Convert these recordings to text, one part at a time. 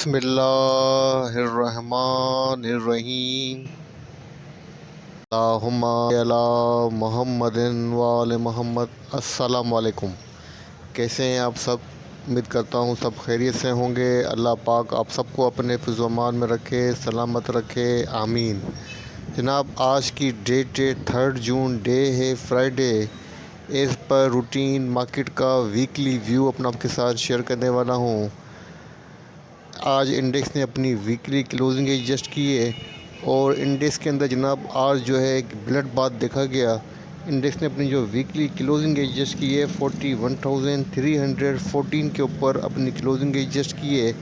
बिस्मिल्लाहिर्रहमानिर्रहीम। अल्लाहुम्मा अला मुहम्मदिन व आले मोहम्मद। अस्सलाम वालेकुम। कैसे हैं आप सब? उम्मीद करता हूँ सब खैरियत से होंगे। अल्लाह पाक आप सबको अपने फिज़्ज़ो-अमान में रखे, सलामत रखे, आमीन। जनाब, आज की डेट है 3 जून, डे है फ्राइडे। इस पर रूटीन मार्केट का वीकली व्यू अपना आपके साथ शेयर करने वाला हूँ। आज इंडेक्स ने अपनी वीकली क्लोजिंग एडजस्ट की है और इंडेक्स के अंदर जनाब आज जो है एक ब्लड बात देखा गया। इंडेक्स ने अपनी जो वीकली क्लोजिंग एडजस्ट की है 41,314 के ऊपर अपनी क्लोजिंग एडजस्ट की है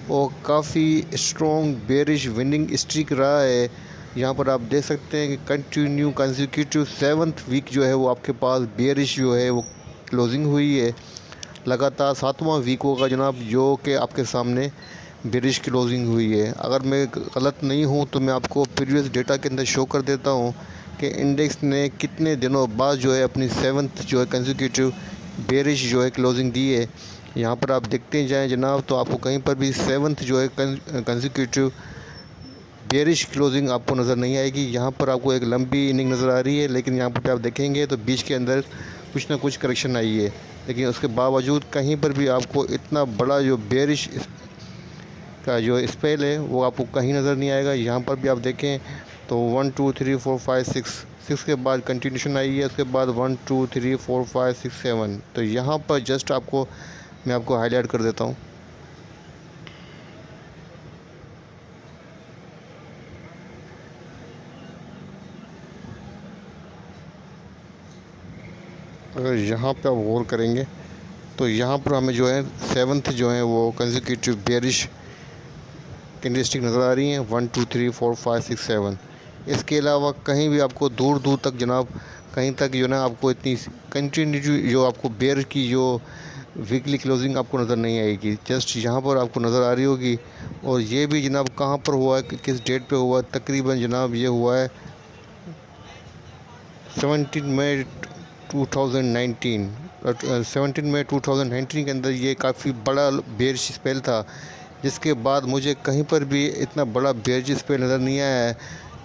और काफ़ी स्ट्रॉन्ग बेरिश विनिंग स्ट्रीक रहा है। यहाँ पर आप देख सकते हैं कि कंटिन्यू कंसेक्यूटिव 7th वीक जो है वो आपके पास बेरिश जो है वो क्लोजिंग हुई है। लगातार 7वां वीक होगा जनाब जो कि आपके सामने बेरिश क्लोजिंग हुई है। अगर मैं गलत नहीं हूँ तो मैं आपको प्रीवियस डेटा के अंदर शो कर देता हूँ कि इंडेक्स ने कितने दिनों बाद जो है अपनी 7th जो है कंसेक्यूटिव बेरिश जो है क्लोजिंग दी है। यहाँ पर आप देखते जाएं जनाब तो आपको कहीं पर भी 7th जो है कंसेक्यूटिव बेरिश क्लोजिंग आपको नज़र नहीं आएगी। यहाँ पर आपको एक लंबी इनिंग नज़र आ रही है, लेकिन यहाँ पर आप देखेंगे तो बीच के अंदर कुछ ना कुछ करेक्शन आई है, लेकिन उसके बावजूद कहीं पर भी आपको इतना बड़ा जो बेरिश का जो स्पेल है वो आपको कहीं नज़र नहीं आएगा। यहाँ पर भी आप देखें तो 1 2 3 4 5 6 के बाद कंटिन्यूशन आई है, उसके बाद 1 2 3 4 5 6 7। तो यहाँ पर जस्ट मैं आपको हाईलाइट कर देता हूँ। अगर यहाँ पे आप गौर करेंगे तो यहाँ पर हमें जो है 7th जो है वो कंसेक्यूटिव बेरिश कैंडलस्टिक नज़र आ रही हैं 1 2 3 4 5 6 7। इसके अलावा कहीं भी आपको दूर दूर तक जनाब कहीं तक जो ना आपको इतनी कंटिन्यू जो आपको बेयर की जो वीकली क्लोजिंग आपको नज़र नहीं आएगी। जस्ट यहाँ पर आपको नज़र आ रही होगी। और ये भी जनाब कहाँ पर हुआ है, किस डेट पे हुआ है? तकरीबन जनाब ये हुआ है 17 मई 2019। 17 मई 2019 के अंदर ये काफ़ी बड़ा बेयरिश स्पेल था, जिसके बाद मुझे कहीं पर भी इतना बड़ा बेयरिश स्पेल नज़र नहीं आया है।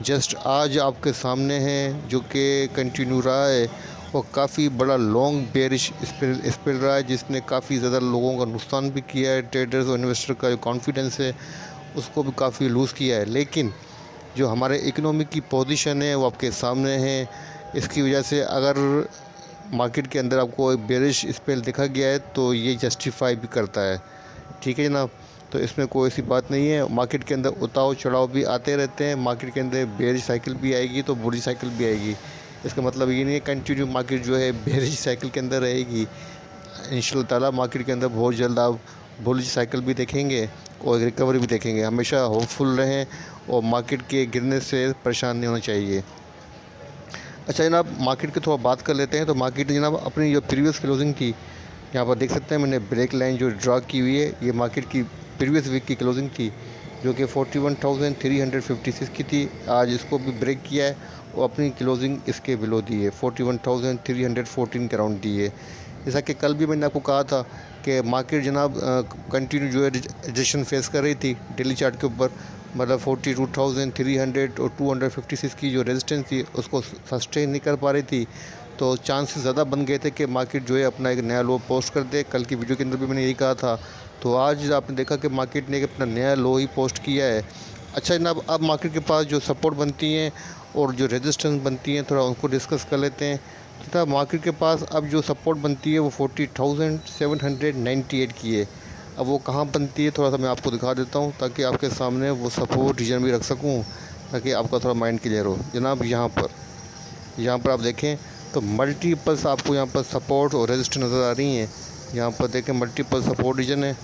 जस्ट आज आपके सामने है जो कि कंटिन्यू रहा है और काफ़ी बड़ा लॉन्ग बेयरिश स्पेल रहा है, जिसने काफ़ी ज़्यादा लोगों का नुकसान भी किया है। ट्रेडर्स और इन्वेस्टर का जो कॉन्फिडेंस है उसको भी काफ़ी लूज़ किया है। लेकिन जो हमारे इकोनॉमी की पोजीशन है वो आपके सामने है। इसकी वजह से अगर मार्केट के अंदर आपको बेरिश स्पेल देखा गया है तो ये जस्टिफाई भी करता है। ठीक है जनाब, तो इसमें कोई ऐसी बात नहीं है। मार्केट के अंदर उतार चढ़ाव भी आते रहते हैं। मार्केट के अंदर बेरिश साइकिल भी आएगी तो बुरी साइकिल भी आएगी। इसका मतलब ये नहीं है कंटिन्यू मार्केट जो है बेरिश साइकिल के अंदर रहेगी। इंशाल्लाह ताला मार्केट के अंदर बहुत जल्द आप बुलिश साइकिल भी देखेंगे और रिकवरी भी देखेंगे। हमेशा होपफुल रहें और मार्केट के गिरने से परेशान नहीं होना चाहिए। अच्छा जनाब, मार्केट की थोड़ा बात कर लेते हैं। तो मार्केट जनाब अपनी जो प्रीवियस क्लोजिंग थी, यहाँ पर देख सकते हैं मैंने ब्रेक लाइन जो ड्रा की हुई है, ये मार्केट की प्रीवियस वीक की क्लोजिंग थी जो कि 41,356 की थी। आज इसको भी ब्रेक किया है और अपनी क्लोजिंग इसके बिलो दी है, 41,314 के अराउंड दी है। जैसा कि कल भी मैंने आपको कहा था कि मार्केट जनाब कंटिन्यू जो है रिजेक्शन फेस कर रही थी डेली चार्ट के ऊपर। मतलब 42,300 और 256 की जो रेजिस्टेंस थी उसको सस्टेन नहीं कर पा रही थी। तो चांसेस ज़्यादा बन गए थे कि मार्केट जो है अपना एक नया लो पोस्ट कर दे। कल की वीडियो के अंदर भी मैंने यही कहा था। तो आज आपने देखा कि मार्केट ने अपना नया लो ही पोस्ट किया है। अच्छा जनाब, अब मार्केट के पास जो सपोर्ट बनती हैं और जो रेजिस्टेंस बनती हैं थोड़ा उनको डिस्कस कर लेते हैं। तथा मार्केट के पास अब जो सपोर्ट बनती है वो 40,798 की है। अब वो कहाँ बनती है थोड़ा सा मैं आपको दिखा देता हूँ ताकि आपके सामने वो सपोर्ट रीजन भी रख सकूँ, ताकि आपका थोड़ा माइंड क्लियर हो। जनाब यहाँ पर आप देखें तो मल्टीपल्स आपको यहाँ पर सपोर्ट और रेजिस्टेंस नज़र आ रही हैं। यहाँ पर देखें मल्टीपल सपोर्ट रीजन है।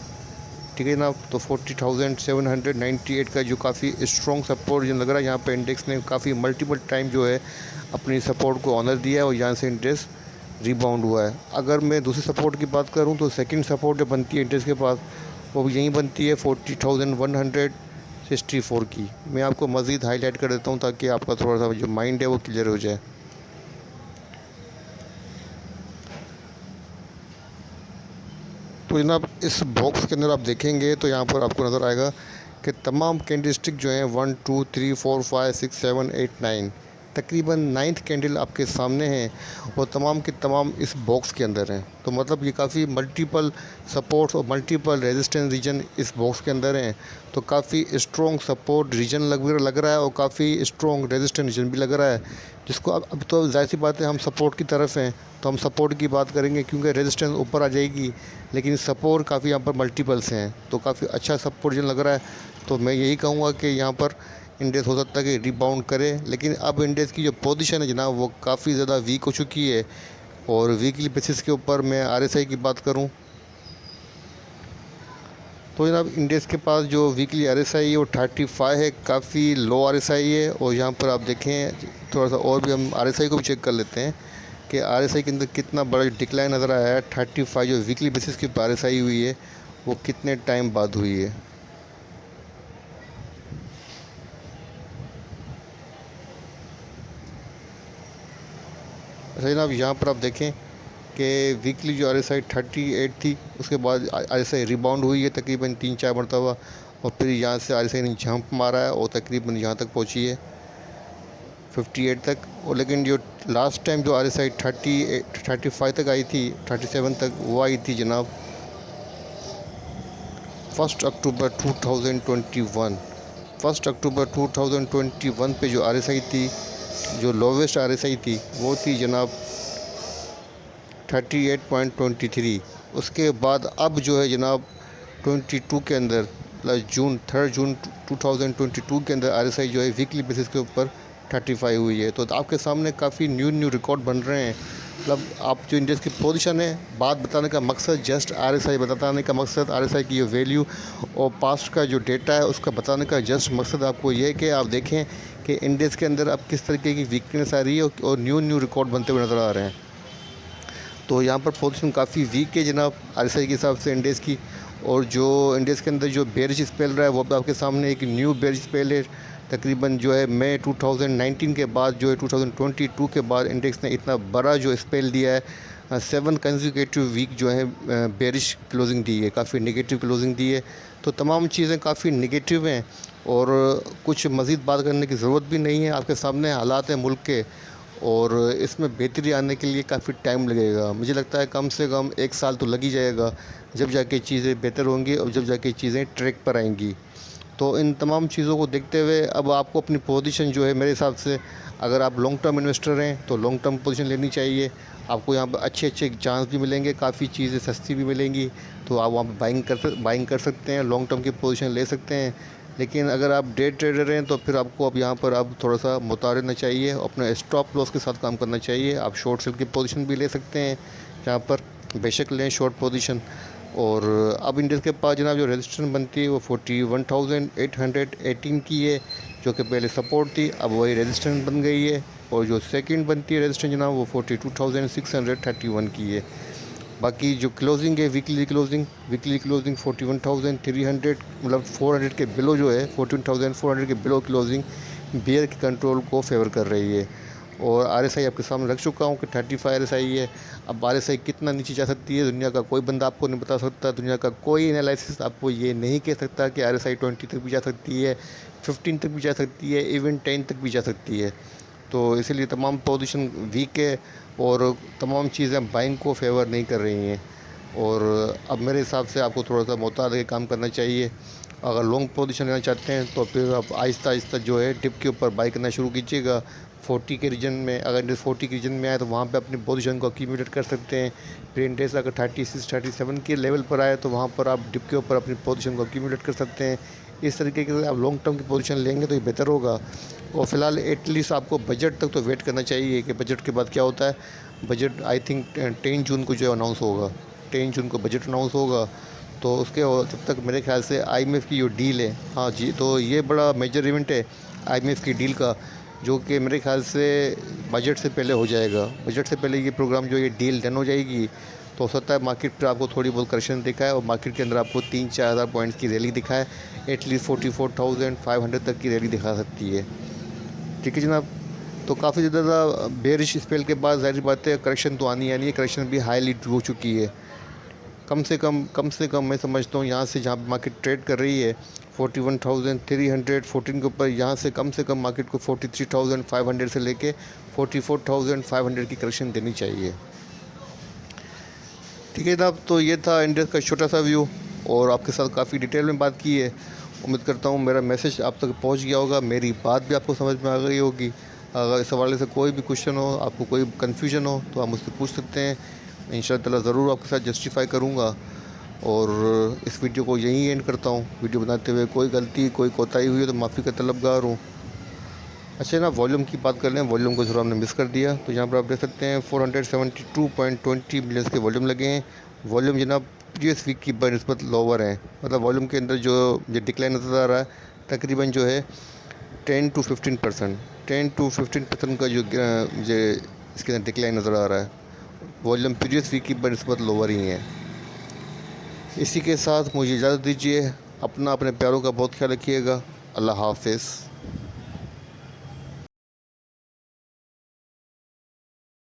ठीक है जनाब, तो 40,798 का जो काफ़ी स्ट्रॉन्ग सपोर्ट रीजन लग रहा है। यहाँ पर इंडेक्स ने काफ़ी मल्टीपल टाइम जो है अपनी सपोर्ट को ऑनर दिया है और यहाँ से इंडेक्स रिबाउंड हुआ है। अगर मैं दूसरी सपोर्ट की बात करूं तो सेकंड सपोर्ट जो बनती है इंडेक्स के पास वो भी यहीं बनती है 40,164 की। मैं आपको मज़ीद हाईलाइट कर देता हूं ताकि आपका थोड़ा सा जो माइंड है वो क्लियर हो जाए। तो जनाब इस बॉक्स के अंदर आप देखेंगे तो यहाँ पर आपको नज़र आएगा कि तमाम कैंडलस्टिक जो हैं 1 2 3 4 5 6 7 8 9 तकरीबन 9th कैंडल आपके सामने हैं और तमाम के तमाम इस बॉक्स के अंदर हैं। तो मतलब ये काफ़ी मल्टीपल सपोर्ट्स और मल्टीपल रेजिस्टेंस रीजन इस बॉक्स के अंदर हैं। तो काफ़ी स्ट्रॉन्ग सपोर्ट रीजन लग रहा है और काफ़ी स्ट्रॉन्ग रेजिस्टेंस रीजन भी लग रहा है, जिसको अब तो जाहिर सी बात है हम सपोर्ट की तरफ हैं तो हम सपोर्ट की बात करेंगे क्योंकि रेजिस्टेंस ऊपर आ जाएगी, लेकिन सपोर्ट काफ़ी यहाँ पर मल्टीपल्स हैं तो काफ़ी अच्छा सपोर्ट रीजन लग रहा है। तो मैं यही कहूँगा कि यहाँ पर इंडेक्स हो सकता है कि रिबाउंड करे, लेकिन अब इंडेक्स की जो पोजीशन है जनाब वो काफ़ी ज़्यादा वीक हो चुकी है। और वीकली बेसिस के ऊपर मैं आरएसआई की बात करूं तो जनाब इंडेक्स के पास जो वीकली आरएसआई है वो 35 है, काफ़ी लो आरएसआई है। और यहाँ पर आप देखें थोड़ा सा और भी हम आरएसआई को भी चेक कर लेते हैं कि आरएसआई के अंदर कितना बड़ा डिक्लाइन नज़र आया है। 35 जो वीकली बेसिस के ऊपर आरएसआई हुई है वो कितने टाइम बाद हुई है। अच्छा जनाब यहाँ पर आप देखें कि वीकली जो आरएसआई 38 थी उसके बाद आरएसआई रिबाउंड हुई है तकरीबन 3-4 मरतबा और फिर यहाँ से आरएसआई ने जंप मारा है और तकरीबन यहाँ तक पहुँची है 58 तक। और लेकिन जो लास्ट टाइम जो आरएसआई 35 तक आई थी 37 तक वो आई थी जनाब 1 अक्टूबर 2021। 1 अक्टूबर 2021 पे जो आरएसआई थी, जो लोवेस्ट आरएसआई थी वो थी जनाब 38.23। उसके बाद अब जो है जनाब 22 के अंदर जून 3 जून 2022 के अंदर आरएसआई जो है वीकली बेसिस के ऊपर 35 हुई है। तो आपके सामने काफ़ी न्यू रिकॉर्ड बन रहे हैं। मतलब आप जो इंडेक्स की पोजीशन है बात बताने का मकसद जस्ट आरएसआई बताने का मकसद, आरएसआई की ये वैल्यू और पास्ट का जो डेटा है उसका बताने का जस्ट मकसद आपको ये है कि आप देखें कि इंडेक्स के अंदर अब किस तरीके की वीकनेस आ रही है और न्यू रिकॉर्ड बनते हुए नज़र आ रहे हैं। तो यहाँ पर पोजीशन काफ़ी वीक है जनाब आरएसआई के हिसाब से इंडेक्स की। और जो इंडेक्स के अंदर जो बेयरिश स्पेल रहा है वो आपके सामने एक न्यू बेयरिश स्पेल है। तकरीबन जो है मई 2019 के बाद जो है 2022 के बाद इंडेक्स ने इतना बड़ा जो स्पेल दिया है 7 कंसेक्यूटिव वीक जो है बेयरिश क्लोजिंग दी है, काफ़ी नेगेटिव क्लोजिंग दी है। तो तमाम चीज़ें काफ़ी नेगेटिव हैं और कुछ मज़ीद बात करने की ज़रूरत भी नहीं है। आपके सामने हालात हैं मुल्क के और इसमें बेहतरी आने के लिए काफ़ी टाइम लगेगा। मुझे लगता है कम से कम 1 साल तो लग ही जाएगा, जब जाके चीज़ें बेहतर होंगी और जब जाके चीज़ें ट्रैक पर आएंगी। तो इन तमाम चीज़ों को देखते हुए अब आपको अपनी पोजीशन जो है मेरे हिसाब से, अगर आप लॉन्ग टर्म इन्वेस्टर हैं तो लॉन्ग टर्म पोजीशन लेनी चाहिए। आपको यहाँ पर अच्छे चांस भी मिलेंगे, काफ़ी चीज़ें सस्ती भी मिलेंगी तो आप वहाँ पर बाइंग कर सकते हैं, लॉन्ग टर्म की पोजीशन ले सकते हैं। लेकिन अगर आप डे ट्रेडर हैं तो फिर आपको अब यहाँ पर अब थोड़ा सा मुतार रहना चाहिए, अपना स्टॉप लॉस के साथ काम करना चाहिए। आप शॉर्ट सेल की पोजीशन भी ले सकते हैं, यहाँ पर बेशक लें शॉर्ट पोजीशन। और अब इंडेक्स के पास जनाब जो रेजिस्टेंस बनती है वो 41,818 की है, जो कि पहले सपोर्ट थी, अब वही रेजिस्टेंस बन गई है। और जो सेकंड बनती है रेजिस्टेंस जनाब वो 42,631 की है। बाकी जो क्लोजिंग है वीकली क्लोजिंग 41,300 मतलब 400 के बिलो जो है 14,400 के बिलो क्लोजिंग बियर के कंट्रोल को फेवर कर रही है। और आरएसआई आपके सामने रख चुका हूँ कि 35 आरएसआई है। अब आरएसआई कितना नीचे जा सकती है दुनिया का कोई बंदा आपको नहीं बता सकता, दुनिया का कोई एनालिसिस आपको ये नहीं कह सकता कि आरएसआई 20 तक भी जा सकती है, 15 तक भी जा सकती है, इवन 10 तक भी जा सकती है। तो इसलिए तमाम पोजीशन वीक है और तमाम चीज़ें बाइंग को फेवर नहीं कर रही हैं। और अब मेरे हिसाब से आपको थोड़ा सा मोहतात के काम करना चाहिए। अगर लॉन्ग पोजीशन लेना चाहते हैं तो फिर आप आहिस्ता आहिस्ता जो है डिप के ऊपर बाई करना शुरू कीजिएगा। 40 के रीजन में, अगर इंडेक्स 40 के रीजन में आए तो वहाँ पे अपनी पोजीशन को अक्यूमुलेट कर सकते हैं। फिर इंडेक्स अगर 36-37 के लेवल पर आए तो वहाँ पर आप डिप के ऊपर अपनी पोजीशन को अक्यूमुलेट कर सकते हैं। इस तरीके से आप लॉन्ग टर्म की पोजीशन लेंगे तो ये बेहतर होगा। और फ़िलहाल एटलीस्ट आपको बजट तक तो वेट करना चाहिए कि बजट के बाद क्या होता है। बजट आई थिंक 10 जून को जो है अनाउंस होगा, 10 जून को बजट अनाउंस होगा। तो उसके जब तक मेरे ख्याल से आईएमएफ की जो डील है, हाँ जी, तो ये बड़ा मेजर इवेंट है आईएमएफ की डील का, जो कि मेरे ख्याल से बजट से पहले हो जाएगा। बजट से पहले ये प्रोग्राम जो ये डील डन हो जाएगी तो हो सकता है मार्केट पर आपको थोड़ी बहुत करेक्शन दिखाए और मार्केट के अंदर आपको 3-4 हज़ार पॉइंट्स की रैली दिखाए, एटलीस्ट 44,500 तक की रैली दिखा सकती है। ठीक है जनाब। तो काफ़ी ज़्यादा बेरिश स्पेल के बाद ज़ाहिर बात है करेक्शन तो आनी है, करेक्शन भी हाईली हो चुकी है। कम से कम मैं समझता हूँ यहाँ से जहाँ मार्केट ट्रेड कर रही है 41,314 के ऊपर, यहाँ से कम मार्केट को 43,500 से लेके 44,500 की करेक्शन देनी चाहिए। ठीक है जनाब, तो ये था इंडेक्स का छोटा सा व्यू और आपके साथ काफ़ी डिटेल में बात की है। उम्मीद करता हूँ मेरा मैसेज आप तक पहुँच गया होगा, मेरी बात भी आपको समझ में आ गई होगी। अगर इस हवाले से कोई भी क्वेश्चन हो, आपको कोई कन्फ्यूजन हो तो आप मुझसे पूछ सकते हैं। इंशाअल्लाह ज़रूर आपके साथ जस्टिफाई करूँगा। और इस वीडियो को यहीं एंड करता हूँ। वीडियो बनाते हुए कोई गलती कोई कोताही हुई है तो माफ़ी का तलबगार हूँ। अच्छा ना, वॉल्यूम की बात कर लें, वॉल्यूम को ज़रा हमने मिस कर दिया। तो यहाँ पर आप देख सकते हैं 472.20 मिलियंस के वॉल्यूम लगे हैं। वॉल्यूम जनाब प्रीवियस वीक की बनस्बत लोअर है, मतलब वॉल्यूम के अंदर जो डिक्लाइन नज़र आ रहा है तकरीबन जो है 10 to 15% का जो इसके अंदर डिक्लाइन नज़र आ रहा है। वॉल्यूम प्रीवियस वीक की बनस्बत लोअर ही है। इसी के साथ मुझे इजाज़त दीजिए। अपने प्यारों का बहुत ख्याल रखिएगा। अल्लाह हाफ़िज़।